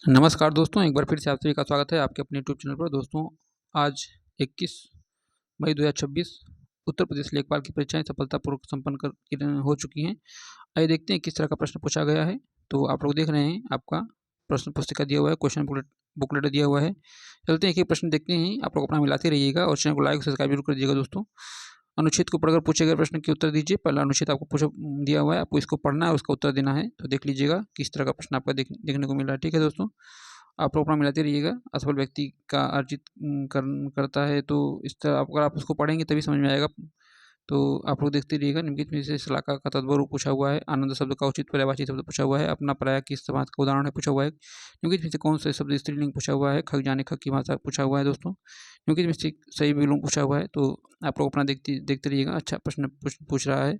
नमस्कार दोस्तों, एक बार फिर से आप सभी का स्वागत है आपके अपने यूट्यूब चैनल पर। दोस्तों, आज 21 मई 2026 उत्तर प्रदेश लेखपाल की परीक्षाएं सफलतापूर्वक संपन्न हो चुकी हैं। आइए देखते हैं किस तरह का प्रश्न पूछा गया है। तो आप लोग देख रहे हैं, आपका प्रश्न पुस्तिका दिया हुआ है, क्वेश्चन बुकलेट दिया हुआ है। चलते हैं, एक प्रश्न देखते हैं। आप लोग अपना मिलाते रहिएगा और चैनल को लाइक और सब्सक्राइब जरूर कर दीजिएगा। दोस्तों, अनुच्छेद को पढ़कर पूछे गए प्रश्न के उत्तर दीजिए। पहला अनुच्छेद आपको पूछा दिया हुआ है, आपको इसको पढ़ना है, उसका उत्तर देना है। तो देख लीजिएगा किस तरह का प्रश्न आपका देखने को मिल रहा है। ठीक है दोस्तों, आप लोग अपना मिलाते रहिएगा। असफल व्यक्ति का अर्जित करता है, तो इस तरह अगर आप उसको पढ़ेंगे तभी समझ में आएगा। तो आप लोग देखते रहिएगा। निम्नलिखित में से शलाका का तद्भव पूछा हुआ है। आनंद शब्द का उचित पर्यायवाची शब्द पूछा हुआ है। अपना पराया किस समास का उदाहरण है पूछा हुआ है। निम्नलिखित में से कौन से शब्द स्त्रीलिंग पूछा हुआ है। खग जाने खग की भाषा पूछा हुआ है। दोस्तों, निम्नलिखित में से सही विलोम पूछा हुआ है। तो आप लोग अपना देखते रहिएगा। अच्छा प्रश्न पूछ रहा है।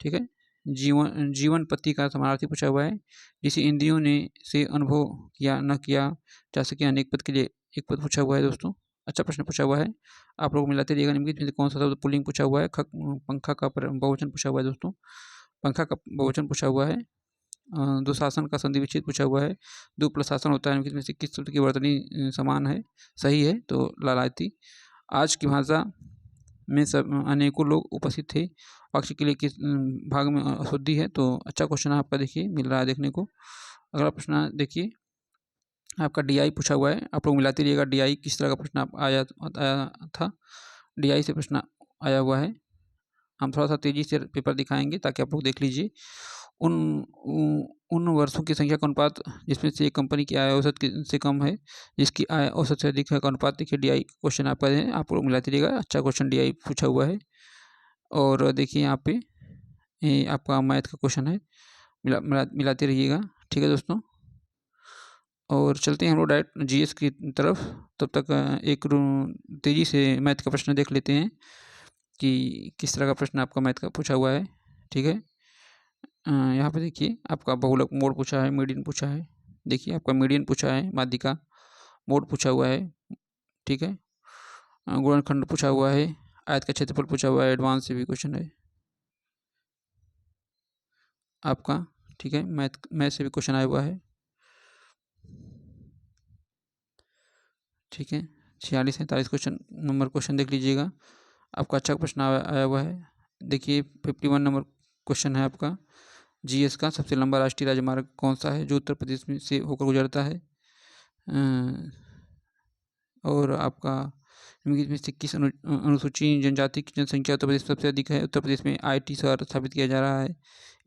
ठीक है। जीवन पति का समानार्थी पूछा हुआ है। जिसे इंद्रियों ने से अनुभव किया न किया जा सके अनेक पद के लिए एक पद पूछा हुआ है। दोस्तों, अच्छा प्रश्न पूछा हुआ है। आप लोग मिलाते रहिएगा। निम्नलिखित में से कौन सा शब्द पुल्लिंग पूछा हुआ है। पंखा का बहुवचन पूछा हुआ है। दोस्तों, पंखा का बहुवचन पूछा हुआ है। दुशासन का संधि विच्छेद पूछा हुआ है। दो प्लस शासन होता है। निम्नलिखित में से किस शब्द की वर्तनी समान है, सही है। तो लालायती। आज की भाषा में सब अनेकों लोग उपस्थित थे। वाक्य के लिए किस भाग में अशुद्धि है। तो अच्छा क्वेश्चन आपका देखिए मिल रहा है देखने को। अगला प्रश्न देखिए, आपका डीआई पूछा हुआ है। आप लोग मिलाते रहिएगा। डीआई किस तरह का प्रश्न आया था। डीआई से प्रश्न आया हुआ है। हम थोड़ा सा तेजी से पेपर दिखाएंगे ताकि आप लोग देख लीजिए। उन उन वर्षों की संख्या का अनुपात जिसमें से एक कंपनी की आय औसत से कम है, जिसकी आय औसत से अधिक है का अनुपात देखिए। डीआई क्वेश्चन आपका है, आप लोग मिलाते रहिएगा। अच्छा क्वेश्चन डीआई पूछा हुआ है। और देखिए यहाँ पे ये आपका मैथ का क्वेश्चन है। मिलाते रहिएगा। ठीक है दोस्तों, और चलते हैं हम लोग डायरेक्ट जीएस की तरफ। तब तक एक तेज़ी से मैथ का प्रश्न देख लेते हैं कि किस तरह का प्रश्न आपका मैथ का पूछा हुआ है। ठीक है। यहाँ पे देखिए, आपका बहुलक मोड पूछा है, मीडियन पूछा है। देखिए, आपका मीडियन पूछा है, माध्यिका मोड पूछा हुआ है। ठीक है। गुणनखंड पूछा हुआ है। आयत का क्षेत्रफल पूछा हुआ है। एडवांस से भी क्वेश्चन है आपका। ठीक है, मैथ से भी क्वेश्चन आया हुआ है। ठीक है, 46-47 क्वेश्चन नंबर क्वेश्चन देख लीजिएगा। आपका अच्छा प्रश्न आया हुआ है। देखिए, 51 नंबर क्वेश्चन है आपका जीएस का। सबसे लंबा राष्ट्रीय राजमार्ग कौन सा है जो उत्तर प्रदेश में से होकर गुजरता है। और आपका निम्नलिखित में से किस अनुसूची जनजाति की जनसंख्या उत्तर प्रदेश में सबसे अधिक है। उत्तर प्रदेश में आईटी शहर स्थापित किया जा रहा है।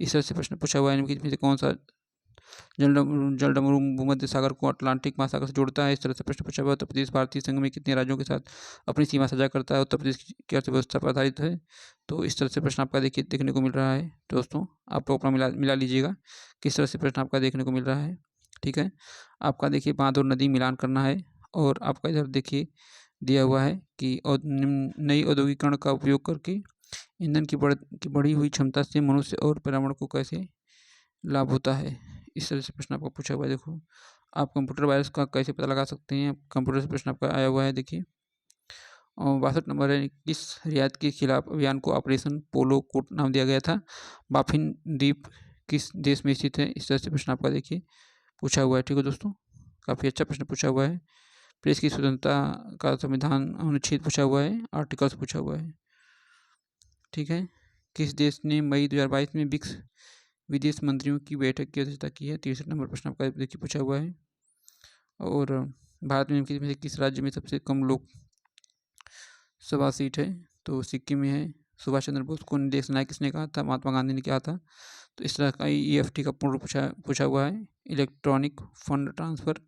इस तरह से प्रश्न पूछा हुआ है। निम्नलिखित में से कौन सा जलडमरू भूमध्य सागर को अटलांटिक महासागर से जोड़ता है। इस तरह से प्रश्न पूछा हुआ है। उत्तर प्रदेश भारतीय संघ में कितने राज्यों के साथ अपनी सीमा साझा करता है। उत्तर प्रदेश की अर्थव्यवस्था पर आधारित है। तो इस तरह से प्रश्न आपका देखिए देखने को मिल रहा है। दोस्तों, आप लोग अपना मिला लीजिएगा किस तरह से प्रश्न आपका देखने को मिल रहा है। ठीक है, आपका देखिए बांध और नदी मिलान करना है। और आपका इधर देखिए दिया हुआ है कि नई औद्योगिकरण का उपयोग करके ईंधन की बढ़ी हुई क्षमता से मनुष्य और पर्यावरण को कैसे लाभ होता है। इस तरह से प्रश्न आपका पूछा हुआ है। देखो, आप कंप्यूटर वायरस का कैसे पता लगा सकते हैं। कंप्यूटर से प्रश्न आपका आया हुआ है। देखिए, और 62 नंबर है, किस रियायत के खिलाफ अभियान को ऑपरेशन पोलो कोट नाम दिया गया था। बाफिन द्वीप किस देश में स्थित है। इस तरह से प्रश्न आपका देखिए पूछा हुआ है। ठीक है दोस्तों, काफ़ी अच्छा प्रश्न पूछा हुआ है। प्रेस की स्वतंत्रता का संविधान अनुच्छेद पूछा हुआ है। आर्टिकल्स पूछा हुआ है। ठीक है, किस देश ने मई 2022 में ब्रिक्स विदेश मंत्रियों की बैठक की अध्यक्षता की है। 63 नंबर प्रश्न आपका देखिए पूछा हुआ है। और भारत में निम्नलिखित में से किस राज्य में सबसे कम लोक सभा सीट है। तो सिक्किम में है। सुभाष चंद्र बोस को देश नायक किसने कहा था। महात्मा गांधी ने कहा था। तो इस तरह का ईएफटी का पूर्ण पूछा हुआ है। Electronic fund transfer.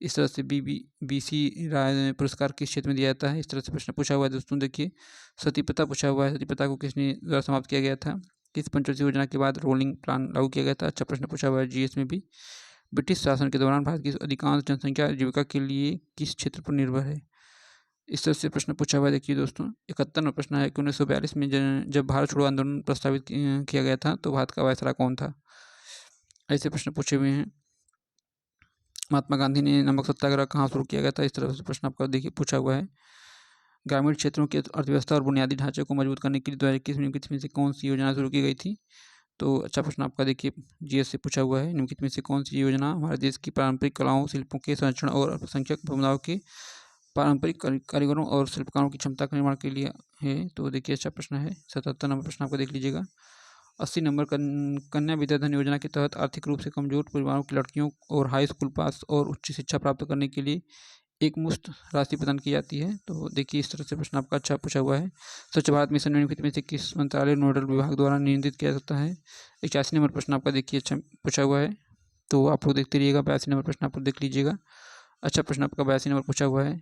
इस तरह से बीसी राय पुरस्कार किस क्षेत्र में दिया जाता है। इस तरह से प्रश्न पूछा हुआ है। दोस्तों देखिए, सती प्रथा पूछा हुआ है। सती प्रथा को किसने द्वारा समाप्त किया गया था। किस पंचवर्षीय योजना के बाद रोलिंग प्लान लागू किया गया था। अच्छा प्रश्न पूछा हुआ है जीएस में भी। ब्रिटिश शासन के दौरान भारत की अधिकांश जनसंख्या जीविका के लिए किस क्षेत्र पर निर्भर है। इस तरह से प्रश्न पूछा हुआ है। देखिए दोस्तों, 71 में प्रश्न है कि 1942 में जब भारत छोड़ो आंदोलन प्रस्तावित किया गया था तो भारत का वायसराय कौन था। ऐसे प्रश्न पूछे हुए हैं। महात्मा गांधी ने नमक सत्याग्रह कहाँ शुरू किया गया था। इस तरह से प्रश्न आपका देखिए पूछा हुआ है। ग्रामीण क्षेत्रों की अर्थव्यवस्था और बुनियादी ढांचे को मजबूत करने के लिए 2021 में से कौन सी योजना शुरू की गई थी। तो अच्छा प्रश्न आपका देखिए जीएस से पूछा हुआ है, निम्नलिखित में से कौन सी योजना हमारे देश की पारंपरिक कलाओं, शिल्पों के संरक्षण और अल्पसंख्यक समुदायों के पारंपरिक कारीगरों और शिल्पकारों की क्षमता का निर्माण के लिए है? तो देखिए अच्छा प्रश्न है। 77 नंबर प्रश्न आपका देख लीजिएगा। 80 नंबर कन्या विद्याधन योजना के तहत आर्थिक रूप से कमजोर परिवारों की लड़कियों और हाई स्कूल पास और उच्च शिक्षा प्राप्त करने के लिए एक मुश्त राशि प्रदान की जाती है। तो देखिए इस तरह से प्रश्न आपका अच्छा पूछा हुआ है। स्वच्छ भारत मिशन निम्नलिखित में से किस मंत्रालय नोडल विभाग द्वारा नियंत्रित किया जाता है? 81 नंबर प्रश्न आपका देखिए अच्छा पूछा हुआ है। तो आप लोग देखते रहिएगा। 82 नंबर प्रश्न आप लोग देख लीजिएगा। अच्छा प्रश्न आपका 82 नंबर पूछा हुआ है।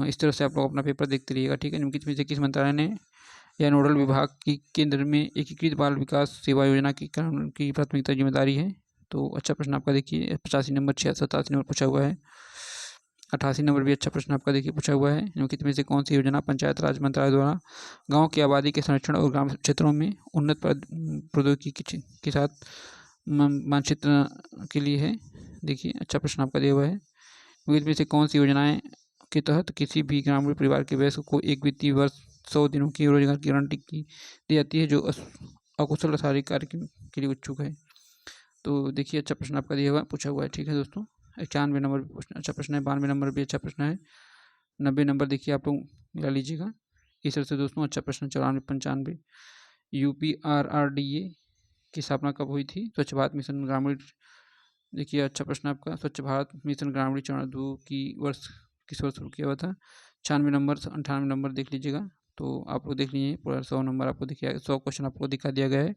इस तरह से आप लोग अपना पेपर देखते रहिएगा, ठीक है। निम्नलिखित में से किस मंत्रालय ने या नोडल विभाग की केंद्र में एकीकृत बाल विकास सेवा योजना की प्राथमिकता जिम्मेदारी है? तो अच्छा प्रश्न आपका देखिए 85 नंबर 87 नंबर पूछा हुआ है। 88 नंबर भी अच्छा प्रश्न आपका देखिए पूछा हुआ है। निम्नलिखित में से कौन सी योजना पंचायत राज मंत्रालय द्वारा गाँव की आबादी के संरक्षण और ग्रामीण क्षेत्रों में उन्नत प्रौद्योगिकी के साथ मानचित्र के लिए है? देखिए अच्छा प्रश्न आपका दिया हुआ है। निम्नलिखित में से कौन सी योजनाएं के तहत किसी भी ग्रामीण परिवार के वयस्क को एक वित्तीय वर्ष 100 दिनों की रोजगार की गारंटी दी जाती है जो अकुशल शारीरिक कार्य के लिए इच्छुक है? तो देखिए अच्छा प्रश्न आपका दिया हुआ पूछा हुआ है, ठीक है दोस्तों। 91 नंबर भी प्रश्न अच्छा प्रश्न है। 92 नंबर भी अच्छा प्रश्न है। 90 नंबर देखिए आप लोग मिला लीजिएगा। इस तरह से दोस्तों अच्छा प्रश्न 94 95 UPRRDA की स्थापना कब हुई थी? स्वच्छ भारत मिशन ग्रामीण देखिए अच्छा प्रश्न आपका स्वच्छ भारत मिशन ग्रामीण चरण 2 की वर्ष किस वर्ष शुरू किया हुआ था? 96 नंबर 98 नंबर देख लीजिएगा। तो आप लोग देख लीजिए पूरा 100 नंबर आपको दिखाया 100 क्वेश्चन आपको दिखा दिया गया है।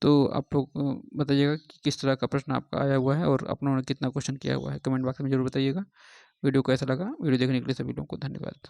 तो आप लोग बताइएगा कि किस तरह का प्रश्न आपका आया हुआ है और अपनों ने कितना क्वेश्चन किया हुआ है, कमेंट बॉक्स में जरूर बताइएगा। वीडियो कैसा लगा? वीडियो देखने के लिए सभी लोगों को धन्यवाद।